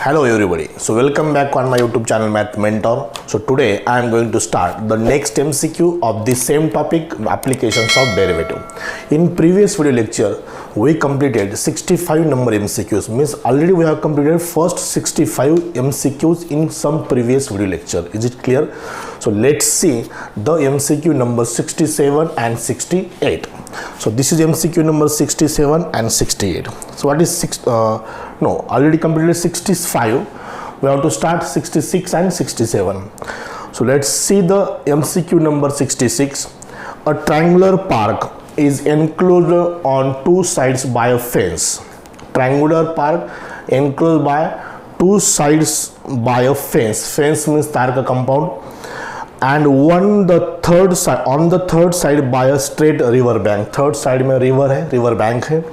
Hello everybody. So welcome back on my YouTube channel Math Mentor. So today I am going to start the next MCQ of the same topic, applications of derivative. In previous video lecture we completed 65 number MCQs, means already we have completed first 65 MCQs in some previous video lecture. Is it clear? So let's see the MCQ number 67 and 68. So this is MCQ number 67 and 68. So what is already completed 65. We have to start 66 and 67. So let's see the MCQ number 66. A triangular park is enclosed on two sides by a fence. Triangular park enclosed by two sides by a fence. Fence means तार का compound. And on the third side by a straight river bank. Third side में river है, river bank है.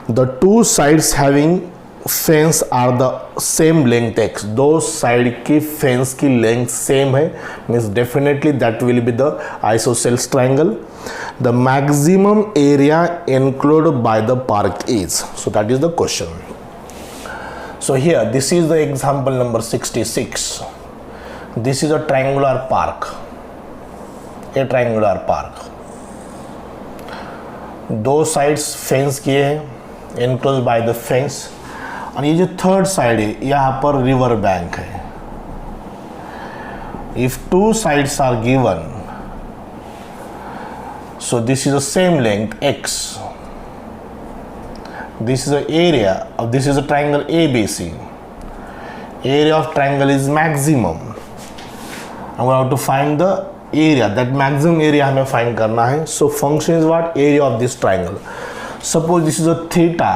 The two sides having fence are the same length x. दो side की fence की length same है, means definitely that will be the isosceles triangle. The maximum area enclosed by the park is. So that is the question. So here this is the example number 66. This is a triangular park. A triangular park, दो sides fence किए हैं, enclosed by the fence. और ये जो third side है यहाँ पर river bank है. If two sides are given, so this is the same length x. This is the area of this is the triangle ABC. Area of triangle is maximum. We have to find the area. That maximum area हमें find करना है. So function is what? Area of this triangle. Suppose this is a theta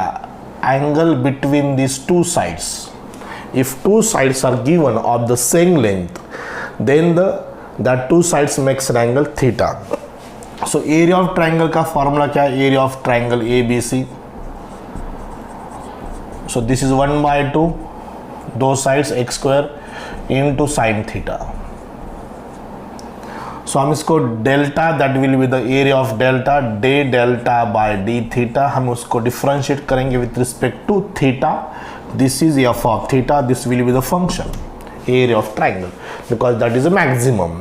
angle between these two sides. If two sides are given of the same length, then that two sides makes an angle theta. So area of triangle का formula क्या है? Area of triangle ABC. So this is 1/2 दो sides x square into sin theta. So हम इसको delta, that will be the area of delta, d delta by d theta. हम उसको differentiate करेंगे with respect to theta. This is f of theta. This will be the function area of triangle because that is a maximum.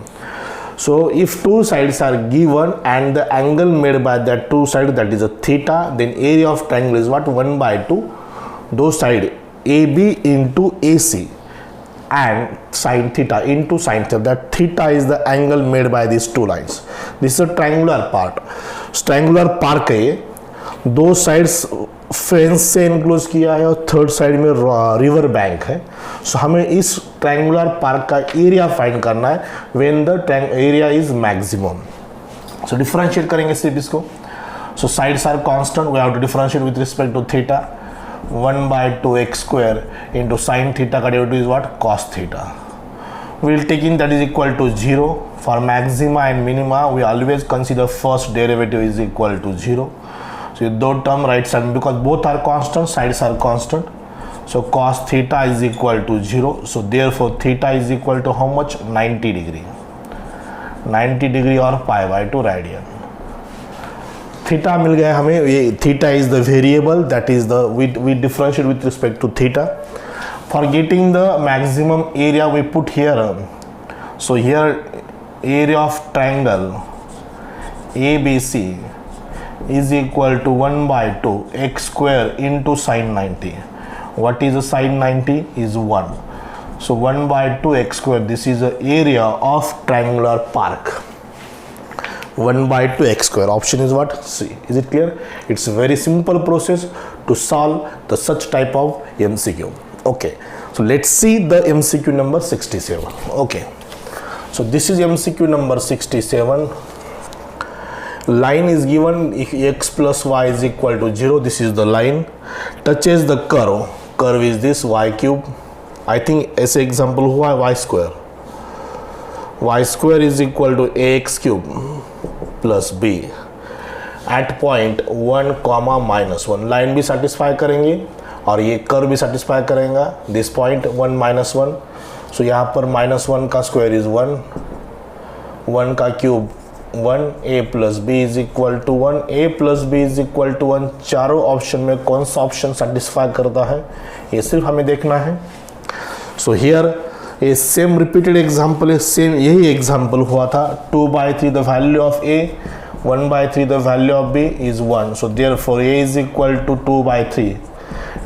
So if two sides are given and the angle made by that two side that is a theta, then area of triangle is what? 1/2 दो side AB into AC and sin theta into sin theta. That theta is the angle made by these two lines. This is a triangular part. Triangular park है, दो sides fence से enclose किया है और third side में river bank है. सो हमें इस ट्रायंगुलर पार्क का एरिया फाइंड करना है when the area is maximum. So differentiate करेंगे सिर्फ इसको. So sides are constant. We have to differentiate with respect to theta. 1/2 x square into sin theta का derivative is what? Cos theta. We will take in that is equal to 0. For maxima and minima we always consider first derivative is equal to 0. So दो term right side, because both are constant, sides are constant. So cos theta is equal to 0. So therefore theta is equal to how much? 90 degree. 90 degree or pi/2 radian. Theta मिल गया हमें. ये theta is the variable, that is the we differentiate with respect to theta. For getting the maximum area we put here. So here area of triangle ABC is equal to 1/2 x square into sin 90. What is the sin 90? Is 1. So 1/2 x square. This is the area of triangular park. 1/2 x square. Option is what? C. Is it clear? It's a very simple process to solve the such type of MCQ. Okay. So let's see the MCQ number 67. Okay. So this is MCQ number 67. Line is given. If x plus y is equal to 0, this is the line. Touches the curve. Curve is this y cube. I think ऐसे example हुआ y square. Y square is equal to ax cube plus b at point 1, -1. Line भी satisfy करेंगे और ये curve भी satisfy करेगा. This point 1, -1. सो यहाँ पर -1 का स्क्वायर इज 1, 1 का cube 1, a plus b is equal to 1, a plus b is equal to 1. चारों ऑप्शन में कौन सा ऑप्शन सेटिस्फाई करता है ये सिर्फ हमें देखना है. So here A same repeated example है, सेम यही एग्जाम्पल हुआ था. 2/3 the value of A, 1/3 the value of b is 1. So therefore a is equal to 2/3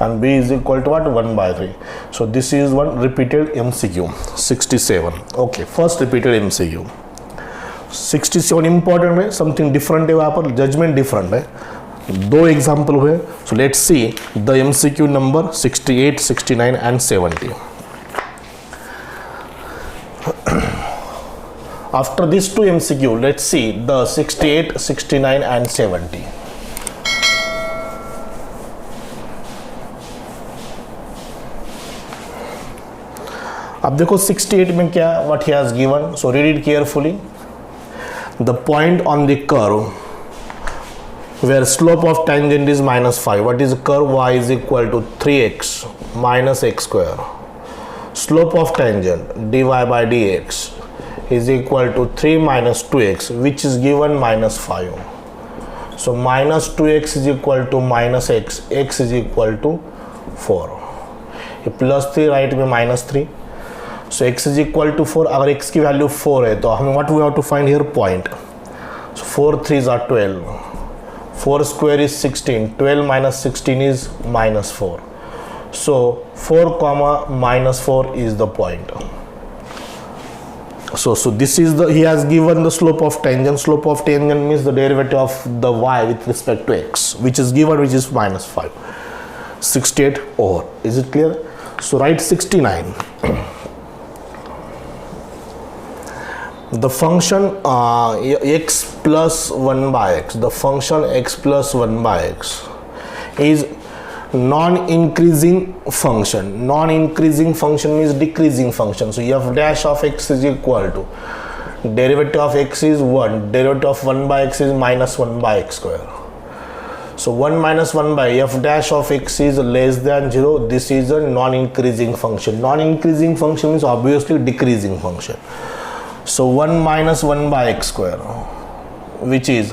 and b is equal to what? 1/3. So this is one repeated MCQ. 67. Okay, first repeated MCQ. 67 important है, something different है, वहाँ पर judgment different है. दो example हुए. So let's see the MCQ number 68, 69 and 70. After these two MCQ, let's see the 68, 69 and 70. अब देखो 68 में क्या, what he has given, so read it carefully. The point on the curve where slope of tangent is -5. What is the curve? Y is equal to 3x minus x square. Slope of tangent dy by dx is equal to 3 minus 2x, which is given -5. So minus 2x is equal to minus x, x is equal to 4. ये plus 3 right में -3. So x is equal to 4. अगर x की value 4 है तो हमें what we have to find here? Point. So 4 3s are 12. 4 square is 16. 12 minus 16 is -4. So 4 comma -4 is the point. So this is the, he has given the slope of tangent. Slope of tangent means the derivative of the y with respect to x, which is given, which is -5. 68 over. Is it clear? So write 69. The function x plus 1 by x, the function x plus 1 by x is non-increasing function. Non-increasing function means decreasing function. So f dash of x is equal to derivative of x is 1, derivative of 1 by x is -1 by x square. So 1 minus 1 by f dash of x is less than 0. This is a non-increasing function. Non-increasing function means obviously decreasing function. So 1 minus 1 by x square, which is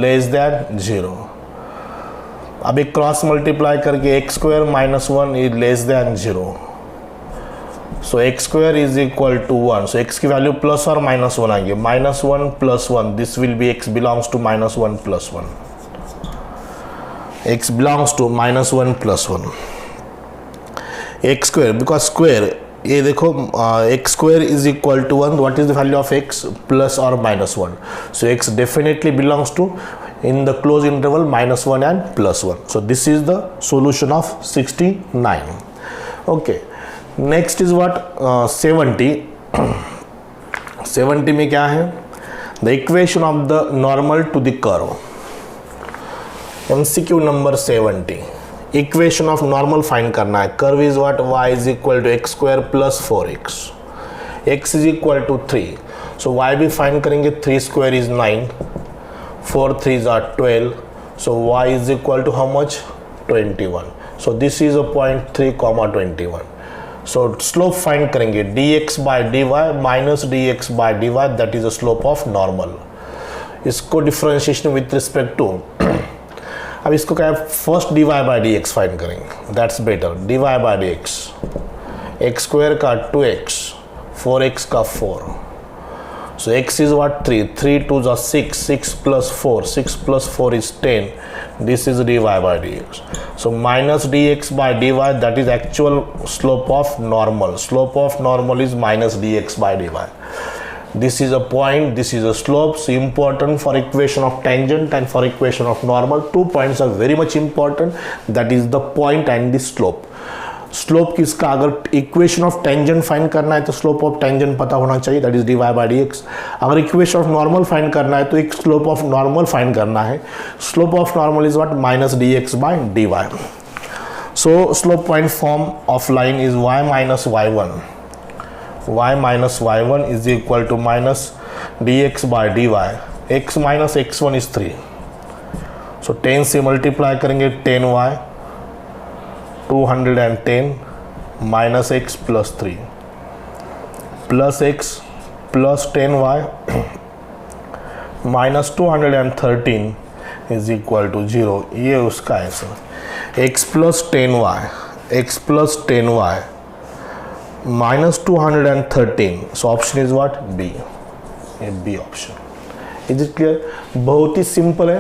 less than 0. अब एक cross multiply करके x square -1 is less than 0. So x square is equal to 1. So x की value plus और -1 आएंगे. -1 + 1, this will be x belongs to -1 + 1. x belongs to -1 + 1. x square, because square, ये देखो x square is equal to 1. What is the value of x? Plus और -1. So x definitely belongs to in the closed interval -1 and +1. So this is the solution of 69. Okay, next is what? 70. 70 में क्या है? The equation of the normal to the curve. MCQ number 70. Equation of normal find करना है. Curve is what? Y is equal to x square plus 4x. X is equal to 3. So y भी find करेंगे. 3 square is 9. 4 3s are 12. So y is equal to how much? 21. So this is a point 3 comma 21. So slope find करेंगे. dx by dy minus dx by dy, that is the slope of normal. इसको differentiation with respect to, अब इसको क्या है, first dy by dx find करेंगे. That's better. dy by dx, x square का 2x, 4x का 4. So x is what? 3. 3 2s are 6. 6 plus 4. 6 plus 4 is 10. This is dy by dx. So minus dx by dy, that is actual slope of normal. Slope of normal is minus dx by dy. This is a point, this is a slope. So important for equation of tangent and for equation of normal. 2 points are very much important. That is the point and the slope. Slope किसका, अगर equation of tangent find करना है तो slope of tangent पता होना चाहिए, that is dy by dx. अगर equation of normal find करना है तो एक स्लोप ऑफ नॉर्मल फाइंड करना है. Slope of normal is what? Minus dx by dy. So slope point form of line is y minus y1. y minus y1 is equal to minus dx by dy. x minus x1 is 3. सो 10 से multiply करेंगे. 10y 210 minus x plus 3 plus x plus 10y minus 213 is equal to 0. ये उसका है sir. x plus 10y minus 213. So option is what? B. A B option. Is it clear? बहुत ही simple है.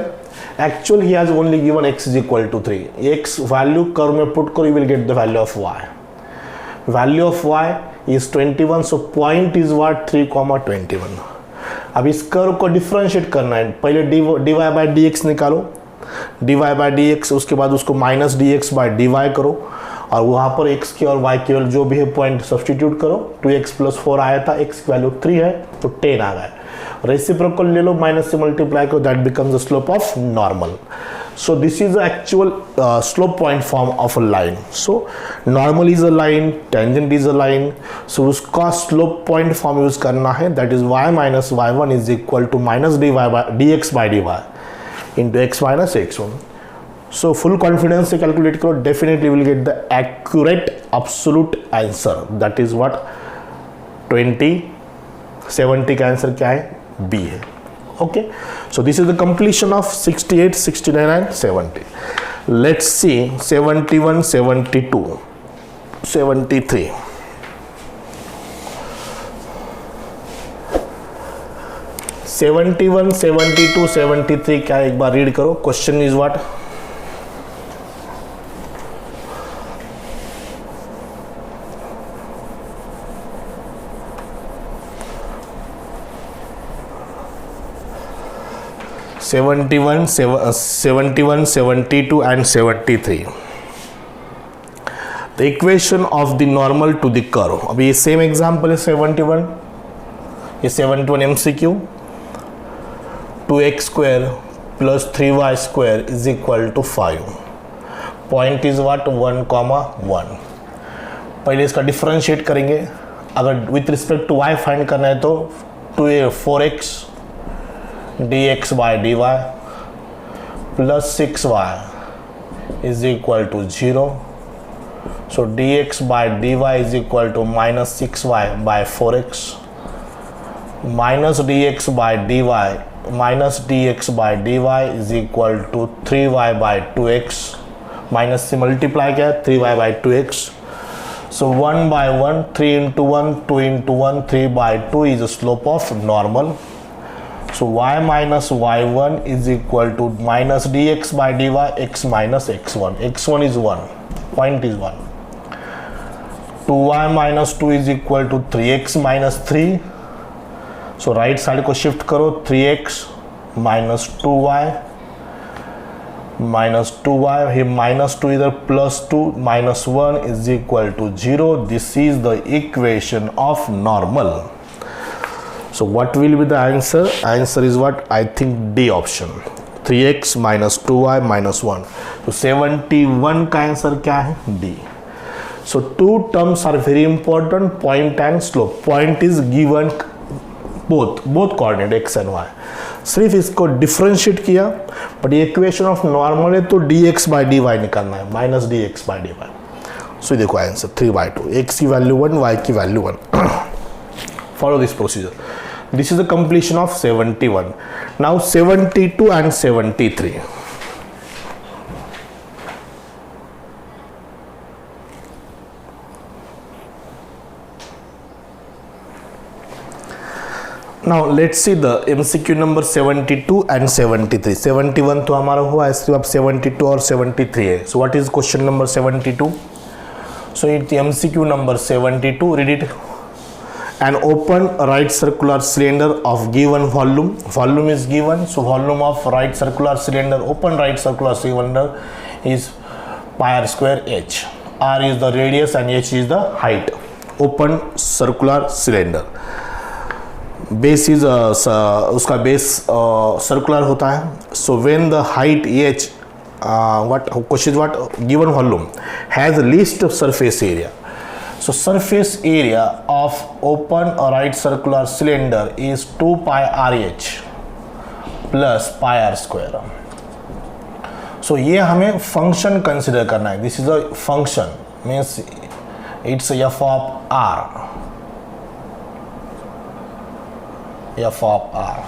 Actually he has only given x is equal to 3. x value curve में put करो, you will get the value of y. Value of y is 21. So point is what? 3,21. अब इस curve को differentiate करना है. पहले dy by dx निकालो, dy by dx, उसके बाद उसको माइनस dx by dy करो और वहाँ पर x की और y की वैल्यू जो भी है पॉइंट सब्सटीट्यूट करो. 2x + 4 आया था, x की वैल्यू 3 है तो 10 आ गया. रेसिप्रोकल ले लो, माइनस से मल्टीप्लाई करो, that becomes the slope of normal. So this is the actual slope point form of a line. So normal is a line, tangent is a line. So उसका slope point form use करना है, that is y minus y1 is equal to minus dx by dy into x minus x1. So full confidence से calculate करो, definitely will get the accurate absolute answer. That is what 2070 का answer क्या है? B है. Okay, so this is the completion of 68, 69 and 70. Let's see 71, 72, 73. 71, 72, 73 क्या एक बार read करो. Question is what? Seventy-one, 72 and 73. The equation of the normal to the curve. अभी ये same example है 71. ये 71 MCQ. 2x square plus 3y square is equal to 5. Point is what? 1,1. पहले इसका differentiate करेंगे. अगर with respect to y find करना है तो 4x dx by dy plus 6y is equal to 0. So dx by dy is equal to minus 6y by 4x minus dx by dy is equal to 3y by 2x. Minus से multiply क्या है? 3y by 2x. So 1 by 1, 3 into 1, 2 into 1, 3 by 2 is the slope of normal. So y minus y1 is equal to minus dx by dy x minus x1. x1 is 1. Point is 1. 2y minus 2 is equal to 3x minus 3. So right side को shift करो. 3x minus 2y minus 2y. here minus 2 इधर plus 2 minus 1 is equal to 0. This is the equation of normal. So what will be the answer? Answer is what? I think D option. 3x minus 2y minus 1. So 71 का answer क्या है? D. So two terms are very important, point and slope. Point is given both coordinate x and y. सिर्फ इसको differentiate किया, but ये equation of normal है तो dx by dy निकालना है, माइनस dx by dy. सो देखो आंसर 3/2. x की वैल्यू 1, y की value 1. Follow this procedure. This is the completion of 71. Now 72 and 73. Now let's see the MCQ number 72 and 73. 71 तो हमारा हुआ, इसके बाद 72 और 73 है. So what is question number 72? So it's MCQ number 72. Read it. An open right circular cylinder of given volume. Volume is given, so volume of right circular cylinder, open right circular cylinder is pi r square h. R is the radius and h is the height. Open circular cylinder. Base is उसका base circular होता है. So when the height h, what question is what? Given volume has least surface area. So surface area of open right circular cylinder is 2 pi RH plus pi r square. So ये हमें function consider करना है. This is a function, means it's f of r. F of r.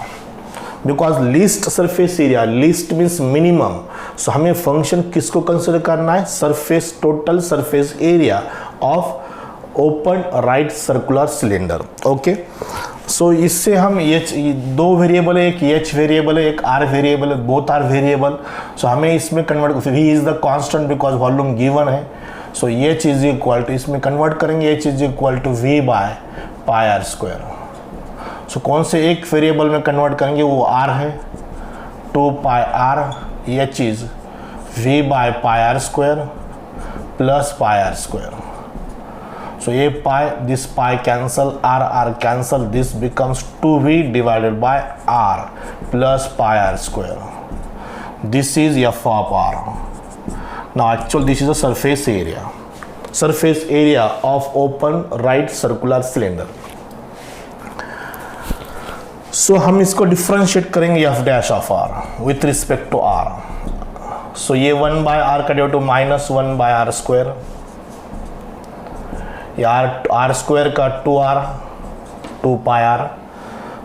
Because least surface area, least means minimum. So हमें function किसको consider करना है? Surface, total surface area of open right circular cylinder. Okay, so इससे हम H, दो variable है, एक H variable है, एक आर वेरिएबल है, बोथ आर वेरिएबल। सो हमें इसमें convert, V is the constant because volume given है। So H is equal to, इसमें कन्वर्ट करेंगे, H is equal to V by pi are square. So कौन से एक वेरिएबल में कन्वर्ट करेंगे, वो आर है, 2 pi R, H is V by pi are square plus pi are square. So a pi, this pi cancel, r cancel, this becomes 2v divided by r plus pi r square. This is f of r. Now actually this is a surface area. Surface area of open right circular cylinder. So हम इसको differentiate करेंगे f dash of r with respect to r. So ये 1 by r का due to minus 1 by r square, r square का 2r 2 pi are.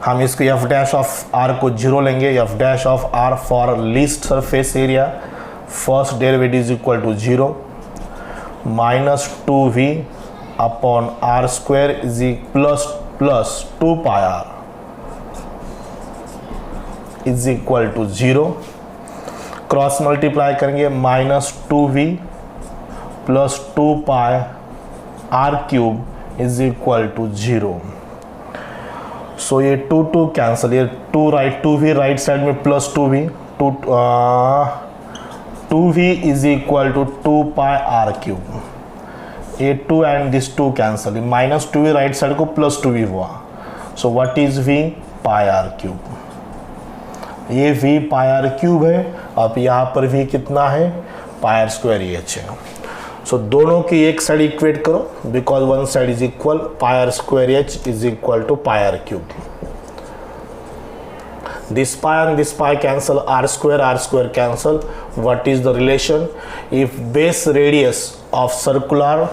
हम इसको F dash of are को 0 लेंगे, F dash of R for least surface area, first derivative is equal to 0 minus 2v upon R square is plus 2 pi R is equal to 0। Cross multiply करेंगे, minus 2v plus 2 pi are cube is equal to 0। So ये 2 cancel, ये 2v right side में plus 2v, 2v is equal to 2 pi are cube, ये 2 and this 2 cancel, minus 2v right side को plus 2v हुआ। So what is v, pi are cube. ये v pi are cube है, अब यहाँ पर v कितना है, पाई आर स्क्वायर एच है। सो दोनों की एक साइड इक्वेट करो, because one side is equal, pi are square h is equal to pi are cube. This pi and this pi cancel, r square cancel. What is the relation? If base radius of circular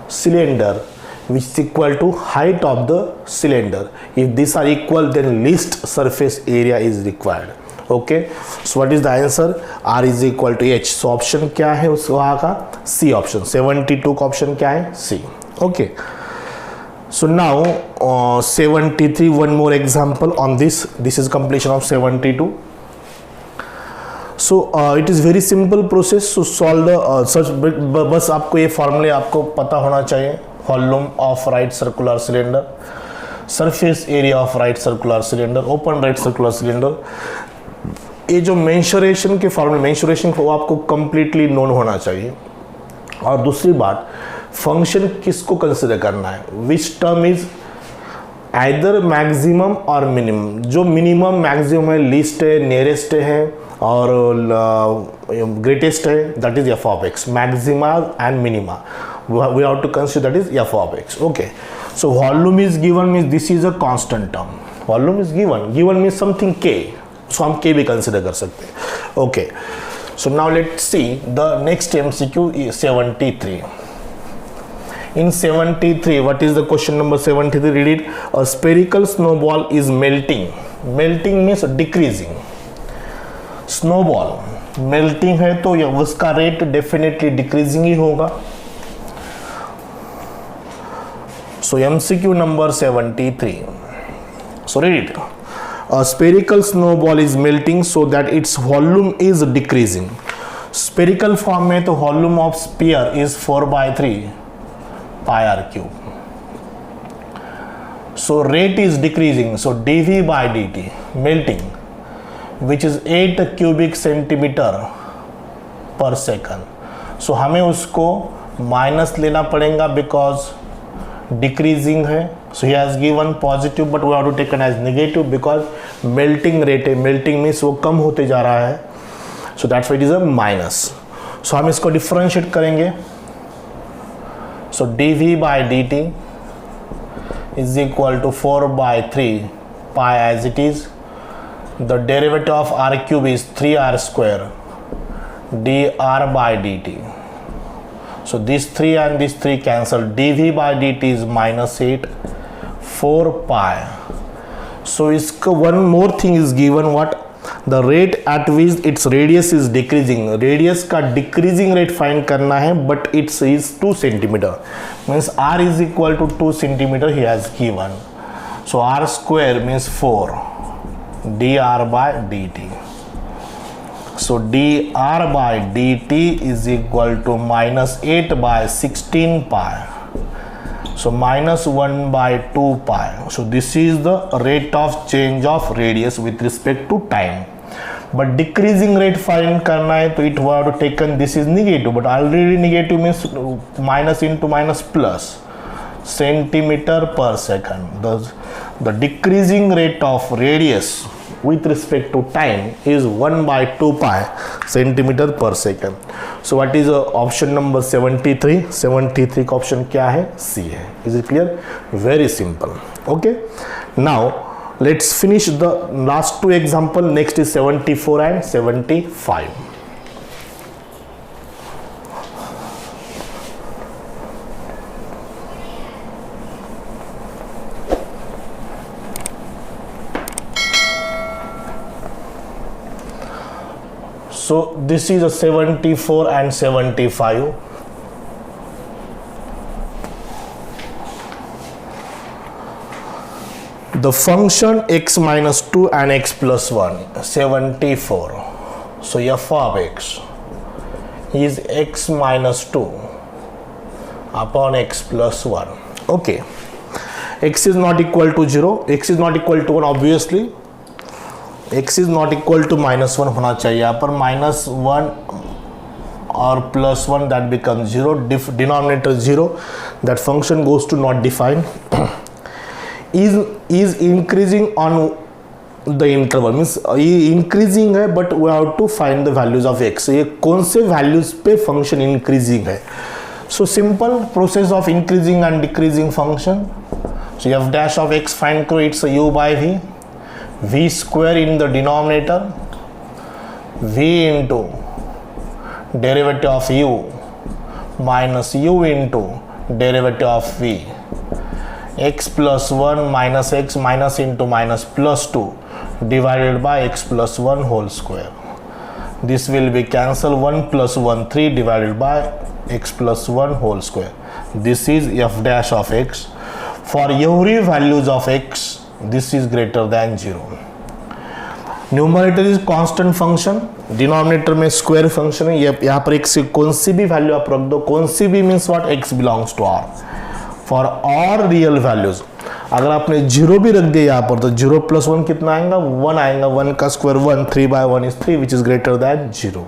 cylinder which is equal to height of the cylinder, if these are equal, then least surface area is required. Okay, so what is the answer, r is equal to h। So option क्या है उस वहाँ का, C option, 72 का option क्या है, C. Okay, so now 73, one more example on this is completion of 72। So it is very simple process to solve the such, बस आपको ये फॉर्मूले आपको पता होना चाहिए। Volume of right circular cylinder, surface area of right circular cylinder, open right circular cylinder. ये जो मेंशुरेशन के फॉर्मूले, मेंशुरेशन वो आपको कंप्लीटली नोन होना चाहिए। और दूसरी बात, फंक्शन किसको कंसिडर करना है, which term is either maximum और मिनिमम। जो मिनिमम मैक्सिमम है, लीस्ट है, नियरेस्ट है और ग्रेटेस्ट है, that is f of x. Maxima and minima we have to consider, that is f of x. Okay, so volume is given means this is a constant term. Volume is given, given means something k, so हम k भी consider कर सकते हैं। Okay, so now let's see the next MCQ 73। In 73, what is the question number 73? Read it. A spherical snowball is melting. Melting means decreasing. Snowball melting है तो उसका rate definitely decreasing ही होगा। So MCQ number 73. So read it. A spherical snowball is melting so that its volume is decreasing. Spherical form में तो volume of sphere is 4/3 pi r cube. So rate is decreasing. So dV by dt melting, which is 8 cubic centimeter per second. So हमें उसको minus लेना पड़ेगा because decreasing है. So he has given positive but we have to take it as negative because melting rate है. Melting means वो कम होते जा रहा है. So that's why it is a minus. So हम इसको differentiate करेंगे. So dV by dt is equal to 4/3 pi as it is. The derivative of r cube is 3r square dr by dt. So this 3 and this 3 cancel. dV by dt is -8 4 pi. So one more thing is given, what the rate at which its radius is decreasing, radius का decreasing rate find करना है, but its is 2 centimetre, means r is equal to 2 centimetre he has given. So r square means 4 dr by dt. So dr by dt is equal to minus 8 by 16 pi. So minus 1 by 2 pi. So this is the rate of change of radius with respect to time. But decreasing rate find करना है तो it would have taken this is negative, but already negative means minus into minus plus centimeter per second. The decreasing rate of radius with respect to time is 1 by 2 pi centimeter per second. So what is option number 73? 73 का option क्या है? C है. Is it clear? Very simple. Okay. Now let's finish the last 2 example. Next is 74 and 75. So this is a 74 and 75. The function x minus 2 and x plus 1, 74. So f of x is x minus 2 upon x plus 1. Okay. X is not equal to 0. X is not equal to 1 obviously. x is not equal to minus 1 होना चाहिए. यहाँ पर minus 1 और plus 1 that become 0, denominator 0, that function goes to not define. Is increasing on the interval, means ये increasing है but we have to find the values of x. ये कौन से वैल्यूज पे फंक्शन इंक्रीजिंग है? So simple process of increasing and decreasing function. So F dash of x find करो, it's u by v. v square in the denominator, v into derivative of u minus u into derivative of v, x plus 1 minus x minus into minus plus 2 divided by x plus 1 whole square. This will be cancel, 1 plus 1 3 divided by x plus 1 whole square. This is f dash of x. For every values of x this is greater than 0. Numerator is constant function, denominator में square function है. यहाँ पर x कौन सी भी value आप रख दो, कौन सी भी means what, x belongs to r for all real values. अगर आपने 0 भी रख दिया यहाँ पर तो 0 प्लस 1 कितना आएगा? 1 आएगा. 1 का square 1, 3 by 1 is 3 which is greater than 0.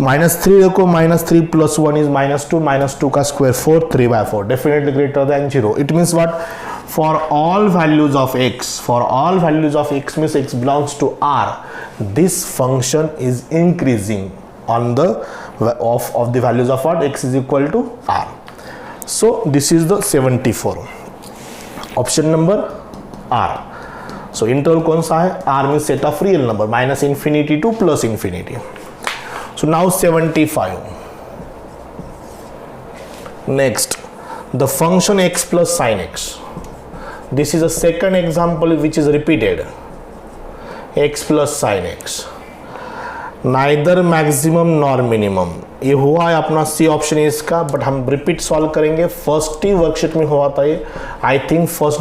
-3 देखो, -3 plus 1 is -2, -2 का square 4, 3 by 4, definitely greater than 0. It means what? For all values of x, for all values of x means x belongs to r, this function is increasing on the of the values of what? X is equal to r. So this is the 74. Option number r. So interval कौन सा है? r means set of real number minus infinity to plus infinity. So now 75. Next, the function x plus sin x. This is a second example which is repeated. X plus sin x. Neither maximum nor minimum. ये हुआ है अपना C option है इसका, but हम repeat solve करेंगे. First ही worksheet में हुआ था ये. आई थिंक फर्स्ट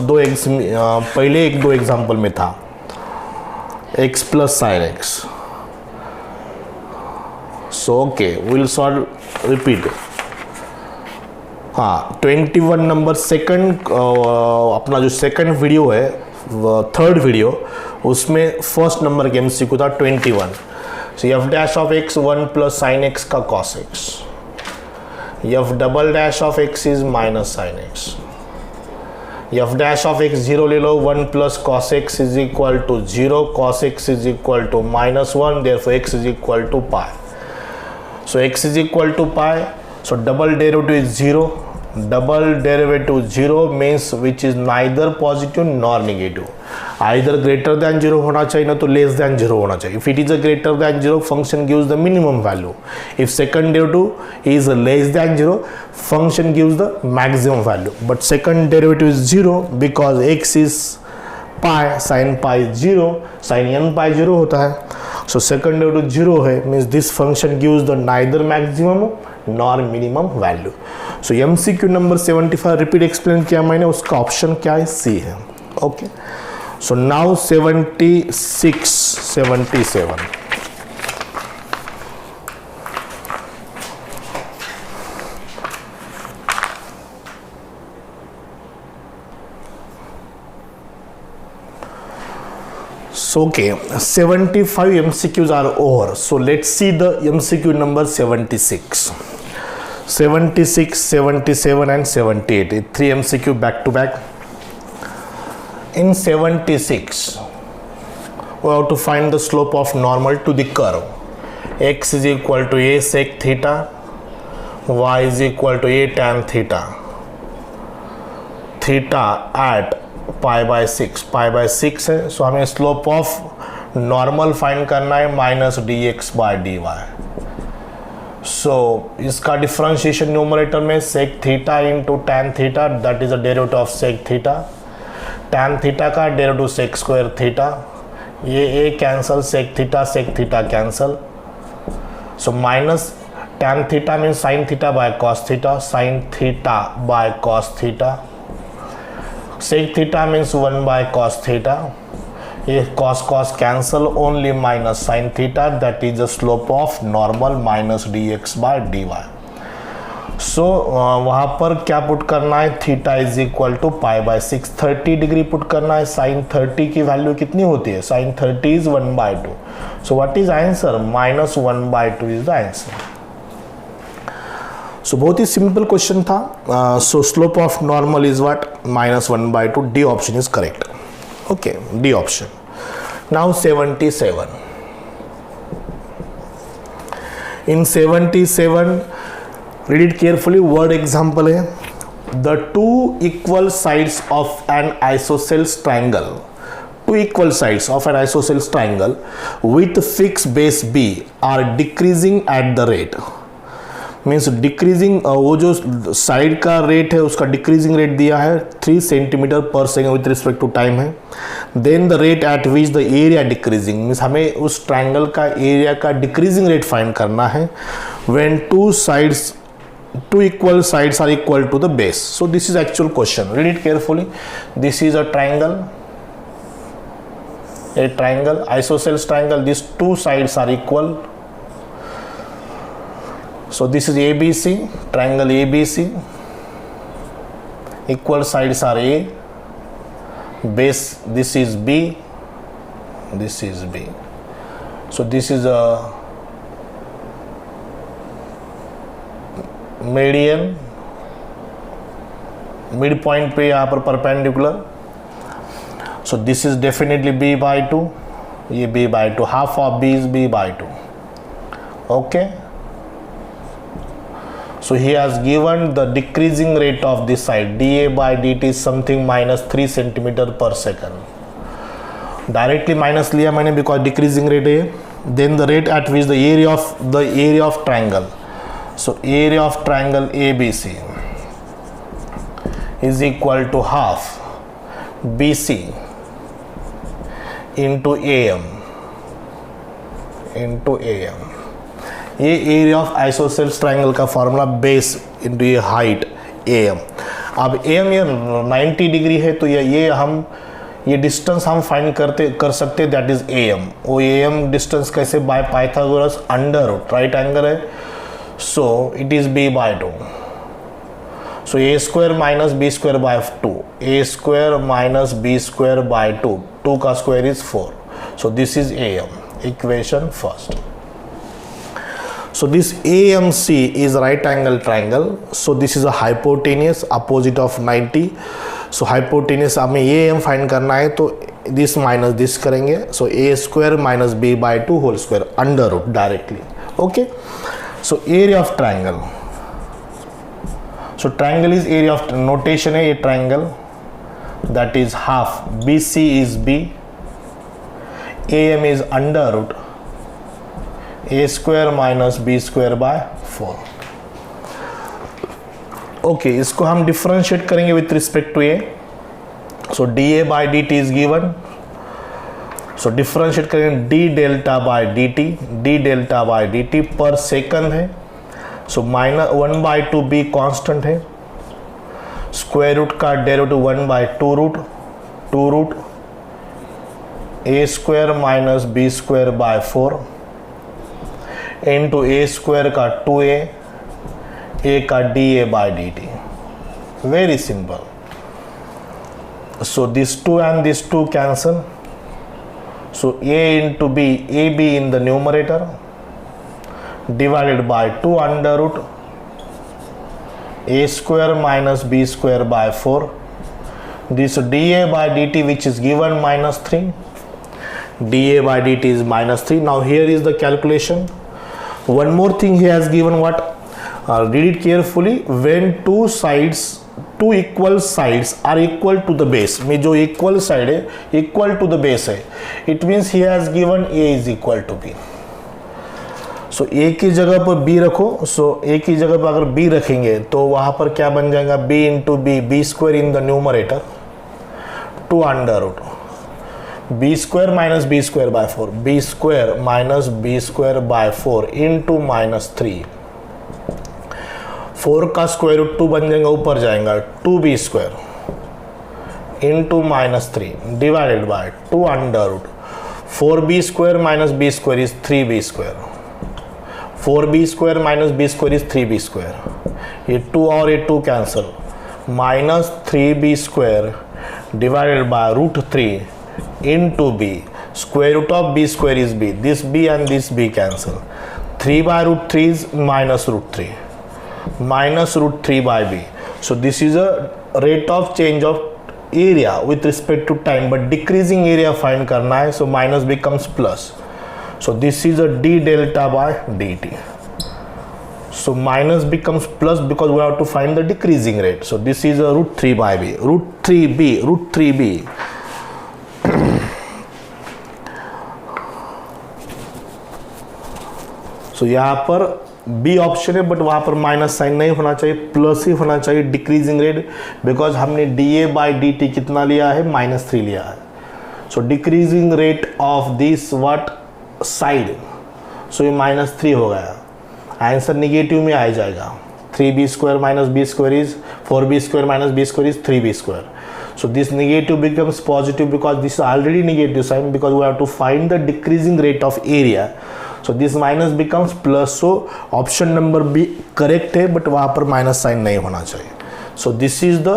पहले 1-2 एग्जाम्पल में था. x plus sin x. So okay, we'll solve repeat. हाँ, 21 नंबर सेकंड अपना जो सेकंड वीडियो है, थर्ड वीडियो, उसमें फर्स्ट नंबर के एमसीक्यू था 21. So F dash of X 1 plus sine X का cos X. F double dash of X is minus sine X. F dash of X 0 ले लो, 1 plus cos X is equal to 0, cos X is equal to -1, therefore X is equal to pi. So x is equal to pi. So double derivative is 0. Double derivative 0 means which is neither positive nor negative. Either greater than 0 होना चाहिए ना तो less than 0 होना चाहिए. If it is a greater than 0, function gives the minimum value. If second derivative is less than 0, function gives the maximum value. But second derivative is 0 because x is pi, sine pi 0, sine n pi 0 होता है. So second derivative 0 है, means this function gives the neither maximum nor minimum value. So MCQ number 75 repeat explain किया मैंने, उसका option क्या है? C है. Okay, so now 77. So okay, 75 MCQs are over. So let's see the MCQ number 76. 76, 77 and 78. 3 MCQ back to back. In 76, we have to find the slope of normal to the curve. X is equal to a sec theta, y is equal to a tan theta. Theta at pi by 6 है. सो हमें slope of normal find करना है minus dx by dy. So इसका differentiation numerator में sec theta into tan theta, that is the derivative of sec theta. Tan theta का derivative sec square theta, ये a cancel, sec theta cancel. So minus tan theta mean sine theta by cos theta, sine theta by cos theta. sec theta means 1 by cos theta. ये cos cancel, only minus sin theta, that is the slope of normal minus dx by dy. So वहाँ पर क्या put करना है? Theta is equal to pi by 6, 30 degree put करना है. Sine 30 की value कितनी होती है? Sine 30 is 1/2. So what is answer? Minus 1/2 is the answer. So बहुत ही सिंपल क्वेश्चन था. So slope of normal is what? Minus 1/2. D option is correct. Okay, D option. Now 77. In 77 read it carefully. word example है, the two equal sides of an isosceles triangle, two equal sides of an isosceles triangle with fixed base b are decreasing at the rate. Means decreasing, वो जो side का rate है उसका decreasing rate दिया है 3 centimetre per second with respect to time है. Then the rate at which the area decreasing, means हमें उस ट्राइंगल का एरिया का डिक्रीजिंग रेट फाइंड करना है when two equal sides are equal to the base. So this is actual question. Read it carefully. This is a triangle, isosceles triangle. These two sides are equal. So this is ABC, triangle ABC. Equal sides are A. Base, this is B. This is B. So this is a median, mid point पे यहाँ पर perpendicular. So this is definitely b/2, ये b/2, half of b is b/2. Okay, so he has given the decreasing rate of this side dA/dt is something minus 3 centimetre per second. Directly minus लिया मैंने because decreasing rate है. Then the rate at which the area of triangle. So area of triangle ABC is equal to half BC into AM. ये area of isosceles triangle का formula, base into ये height AM. अब AM ये 90 degree है तो ये distance हम find कर सकते, दैट इज AM. वो AM डिस्टेंस कैसे? By Pythagoras under root, right angle है. So it is b/2. So a square minus b square by 2. A square minus b square by 2. 2 का square is 4. So this is AM. Equation first. So this AMC is right angle triangle. So this is a hypotenuse, opposite of 90. So hypotenuse हमें AM find करना है तो this minus this करेंगे. So a square minus b/2 whole square under root directly. Okay. So area of triangle. So triangle is area of notation है ये triangle, that is half BC is B, AM is under root A square minus B square by 4. Okay, इसको हम differentiate करेंगे with respect to A. So D A by D T is given, so differentiate करेंगे D delta by D delta by D T per second है, so -1/2 B constant है, square root का derivative 1/2 root A square minus B square by 4 into A square का 2a, A का D A by D T. Very simple. So this 2 and this 2 cancel. So a into b, ab in the numerator divided by 2 under root a square minus b square by 4. This dA by dt which is given -3. dA by dt is -3. Now here is the calculation. One more thing he has given, what? Read it carefully. When two equal sides are equal to the base, में जो equal side है equal to the base है, it means he has given a is equal to b. सो ए की जगह पर B रखो. सो ए की जगह पर अगर बी रखेंगे तो वहां पर क्या बन जाएगा, b into b square in the numerator 2 under root b square minus B square by 4, b square minus B square by 4 into -3. 4 का स्क्वायर रूट 2 बन जाएगा, ऊपर जाएगा 2b square into -3 divided by 2 under root 4b square minus B square is 3b square, 4b square minus B square is 3b square. ये 2 और ये 2 cancel, -3b square divided by √3 into b, square root of b square is b, this b and this b cancel, 3/√3 is -√3, -√3 by b. So this is a rate of change of area with respect to time, but decreasing area find करना है, so minus becomes plus. So this is a d delta by dt. So minus becomes plus because we have to find the decreasing rate. So this is a √3 by b, √3b. So यहाँ पर B option है, but वहाँ पर minus sign नहीं होना चाहिए, plus ही होना चाहिए डिक्रीजिंग रेट, बिकॉज हमने D A by D T कितना लिया है, -3 लिया है. So decreasing rate of this what side, so ये -3 हो गया, आंसर निगेटिव में आ जाएगा. 3b square minus B square is 4b square minus B square is 3b square. So this negative becomes positive because this is already negative sign, because we have to find the decreasing rate of area. So this minus becomes plus. So option number B correct है, but वहाँ पर minus sign नहीं होना चाहिए. So this is the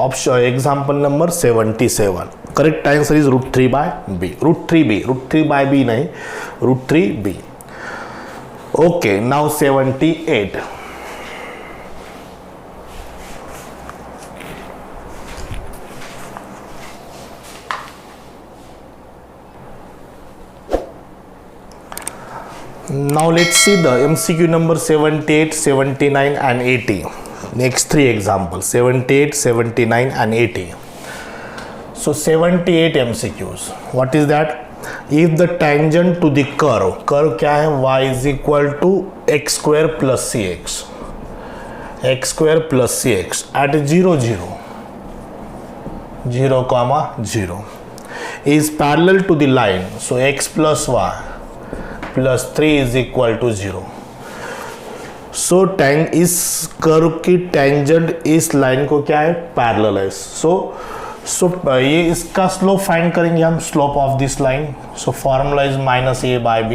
option example number 77. Correct answer is √3 by B. √3 by B नहीं, √3b. Okay, now 78. Now let's see the MCQ number 78, 79 and 80. Next 3 examples, 78, 79 and 80. So 78 MCQs. What is that? If the tangent to the curve क्या है, y is equal to x square plus cx, x square plus cx at 0, 0, is parallel to the line. So x plus y plus 3 is equal to 0. सो इस curve की tangent इस line को क्या है, parallel है. सो ये इसका स्लोप फाइंड करेंगे हम, slope of this line. So formula is -a by b,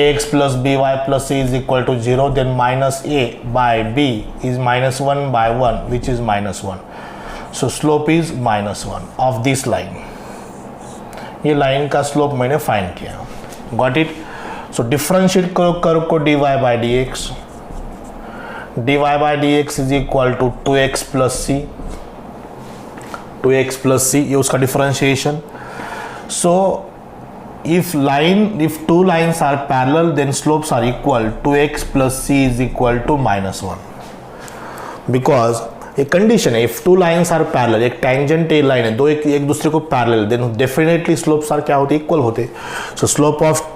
ax plus by plus c is equal to 0. Then -a by b is -1 by 1 which is -1. So slope is -1 of this line. ये line का slope मैंने find किया. Got it. So differentiate करो curve को dy by dx. dy by dx is equal to 2x plus c, ये उसका differentiation. So if two lines are parallel then slopes are equal, 2x plus c is equal to -1. Because एक condition है, if two lines are parallel, एक tangent एक line है, दो एक दूसरे को parallel, then definitely slopes are क्या होते, इक्वल होते. So slope of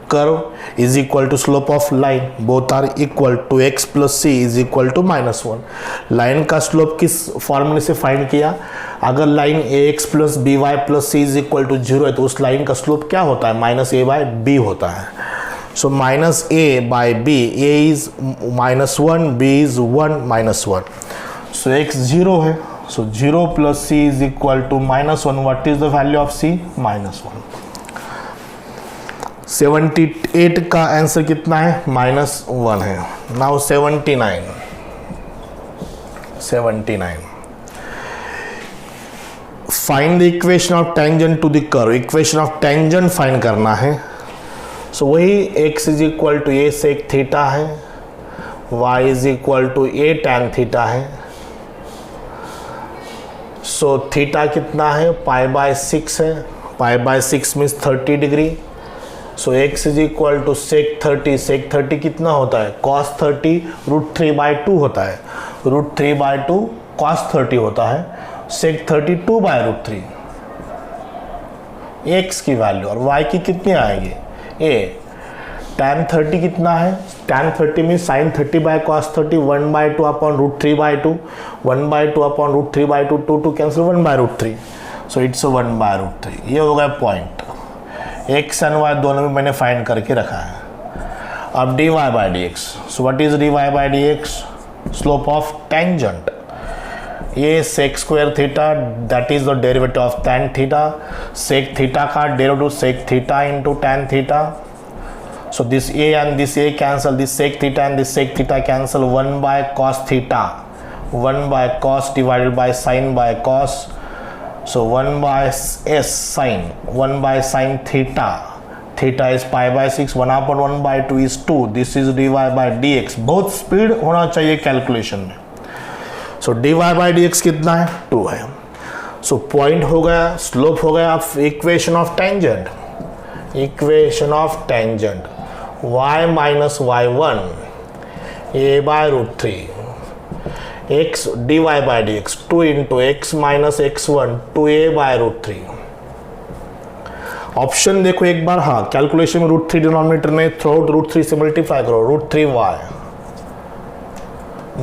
curve is equal to slope of line, both are equal to x plus c is equal to -1. Line का स्लोप किस फॉर्मूले से फाइंड किया? अगर line ax plus b y plus c is equal to 0 है तो उस line का स्लोप क्या होता है? -a बाय b होता है. So -a by b, a is -1, b is 1 -1. So x 0 है. So 0 plus c is equal to -1. What is the value of c? -1. 78 का आंसर कितना है? -1 है. Now 79. Find the equation of tangent to the curve. Equation of tangent find करना है. So वही x is equal to a sec theta है, y is equal to a tan theta है. So theta कितना है? π/6 है. π/6 means 30 degree. So x is equal to sec 30. Sec 30 कितना होता है? cos 30 √3/2 होता है. √3/2 cos 30 होता है. सेक 30 2/√3. x की वैल्यू और y की कितनी आएगी? a. tan 30 कितना है? tan 30 mean sin 30/cos 30 1/2 upon √3/2. 1/2 upon √3/2. 2 cancel 1/√3. So it's 1/√3. ये हो गया पॉइंट. x एंड y दोनों में मैंने फाइंड करके रखा है. अब dy/dx. So what is dy/dx? Slope of tangent. ये sec square theta that is the derivative of tan theta. Sec theta का derivative sec theta into tan theta. So this a and this a cancel, this sec theta and this sec theta cancel. 1/cos theta, 1/cos divided by sin by cos. So 1/s sin, 1/sin theta. Theta is π/6. 1/1/2 is 2. This is dy/dx. बहुत speed होना चाहिए calculation में. सो dy/dx कितना है? 2 है. So point हो गया, slope हो गया. अब equation of tangent. Equation of tangent y minus y1 a/√3 x dy/dx 2 into x minus x1 2a/√3. Option देखो एक बार. हाँ, कैलकुलेशन में √3 डिनोमिनेटर में थ्रू आउट √3 से मल्टीप्लाई करो. √3y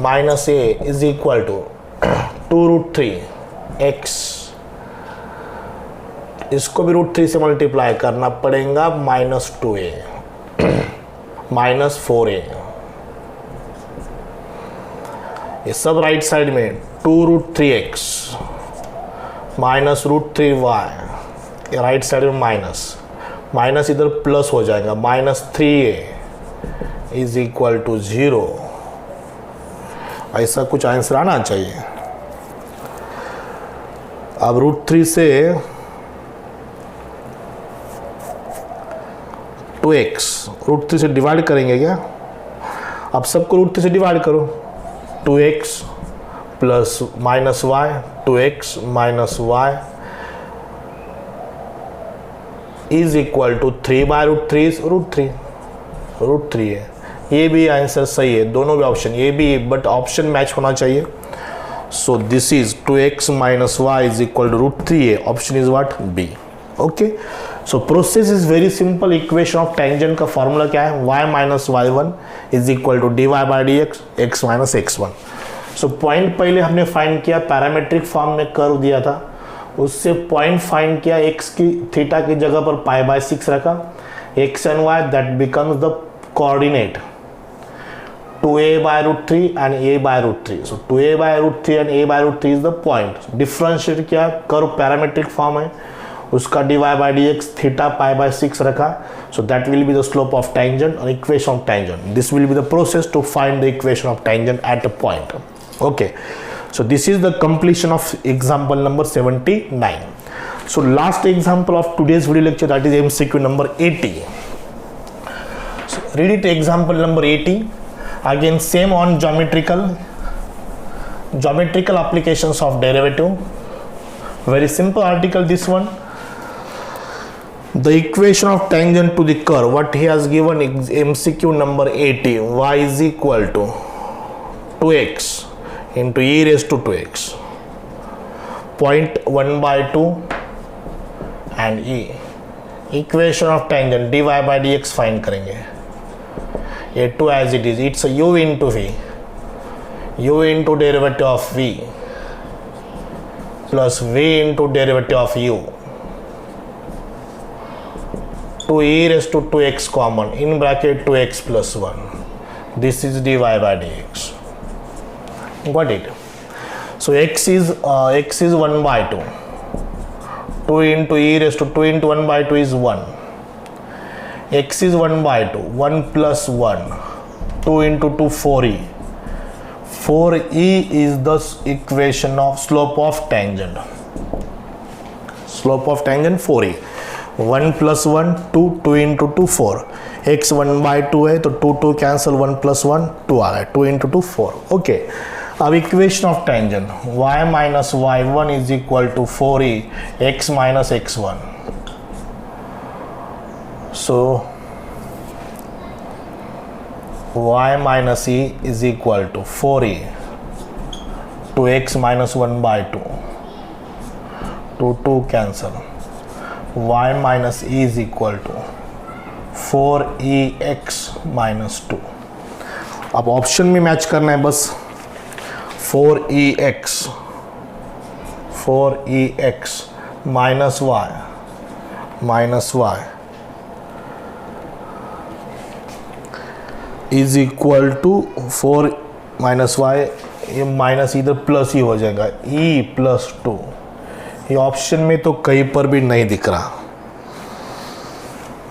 minus a is equal to 2√3x. इसको भी √3 से मल्टीप्लाई करना पड़ेगा. -2a -4a. ये सब राइट साइड में 2√3x माइनस √3y. ये राइट साइड में माइनस इधर प्लस हो जाएगा. -3a is equal to 0. ऐसा कुछ आंसर आना चाहिए. अब √3 से 2x √3 से डिवाइड करेंगे क्या? अब सबको √3 से डिवाइड करो. 2x plus -y 2x minus y is equal to 3/√3 √3 है. ये भी आंसर सही है. दोनों भी ऑप्शन, ये भी, बट ऑप्शन मैच होना चाहिए. So this is 2x minus y is equal to √3 है. Option is what? B. Okay. So process is very simple. Equation of tangent का फॉर्मूला क्या है? y minus y1 is equal to dy/dx x minus x1. So point पहले हमने find किया, parametric form में curve दिया था, उससे पॉइंट फाइंड किया. x की थीटा की जगह पर π/6 रखा. x and y that becomes the coordinate 2a/√3 and a/√3. So 2a/√3 and a/√3 is the point. Differentiate किया, कर्व पैरामेट्रिक फॉर्म है, उसका dy/dx थीटा π/6 रखा. So that will be the slope of tangent or equation of tangent. This will be the process to find the equation of tangent at a point. Okay. So this is the completion of example number 79. So last example of today's video lecture, that is MCQ number 80. So read it. Example number 80. Again same on geometrical applications of derivative. Very simple article this one. The equation of tangent to the curve, what he has given MCQ number 80, y is equal to 2x into e raised to 2x, point 1/2 and e equation of tangent dy by dx find करेंगे. A2 as it is, it's u into v, u into derivative of v plus v into derivative of u, 2 e raised to 2x common, in bracket 2x plus 1. This is dy by dx. Got it? So x is 1 by 2. 2 into e raised to 2 into 1 by 2 is 1. X is 1 by 2. 1 plus 1. 2 into 2, 4e. 4e is the equation of slope of tangent. Slope of tangent 4e. 1 plus 1, 2. 2 into 2, 4. X 1 by 2 है तो 2 cancel, 1 plus 1 2 आ गया. 2 into 2, 4. Okay. अब equation of tangent y minus y1 is equal to 4e x minus x1. So y minus e is equal to 4e to x minus 1 by 2. 2 cancel. y minus e is equal to 4ex minus 2. अब option में match करना है बस. 4ex minus y is equal to 4 minus y. ये minus इधर plus ही हो जाएगा, e plus 2. ये ऑप्शन में तो कहीं पर भी नहीं दिख रहा,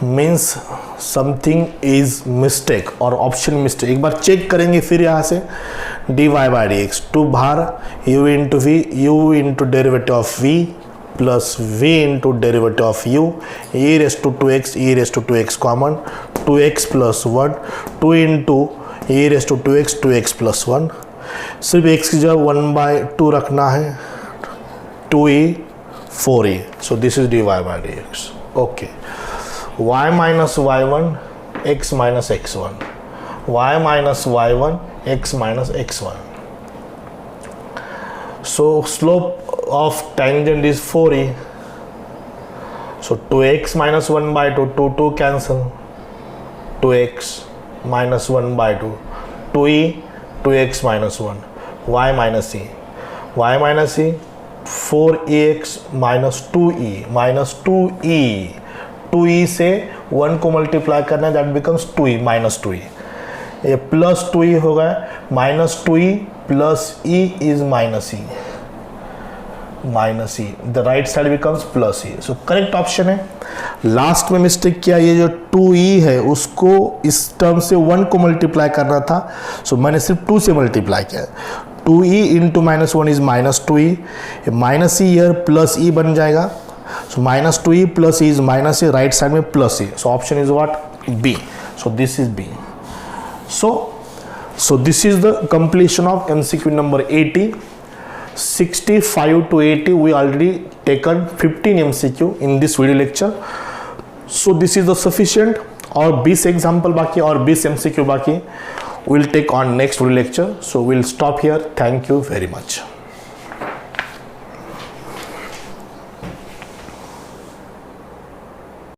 मीन्स समथिंग इज मिस्टेक और ऑप्शन मिस्टेक. एक बार चेक करेंगे फिर यहाँ से. dy by dx 2 बाहर, u into v, u into derivative of v plus v into derivative of u, e raised to 2x, e raised to 2x common, 2x plus 1, 2 into e raised to 2x, 2x plus 1. सिर्फ x की जगह 1 by 2 रखना है. 2e 4e. So this is dy by dx. Okay. y minus y1 x minus x1. y minus y1 x minus x1. So slope of tangent is 4e. So 2x minus 1 by 2, 2 cancel. 2x minus 1 by 2. 2e, 2x minus 1. y minus e. y minus e 4ex minus 2e minus 2e. 2e से 1 को multiply करना है, that becomes 2e minus 2e. ये plus 2e हो गया. Minus 2e plus e is minus e. Minus e, the right side becomes plus e. So correct option है. Last में mistake किया, ये जो 2e है उसको इस टर्म से 1 को मल्टीप्लाई करना था, सो मैंने सिर्फ 2 से मल्टीप्लाई किया. 2e into minus 1 is minus 2e. Minus e year plus e बन जाएगा. So minus 2e plus e is minus e, right side में plus e. So option is what? B. So this is B. So this is the completion of MCQ number 80. 65 to 80 we already taken 15 MCQ in this video lecture. So this is the sufficient. और 20 example बाकी और 20 MCQ बाकी we'll take on next video lecture. So we'll stop here. Thank you very much.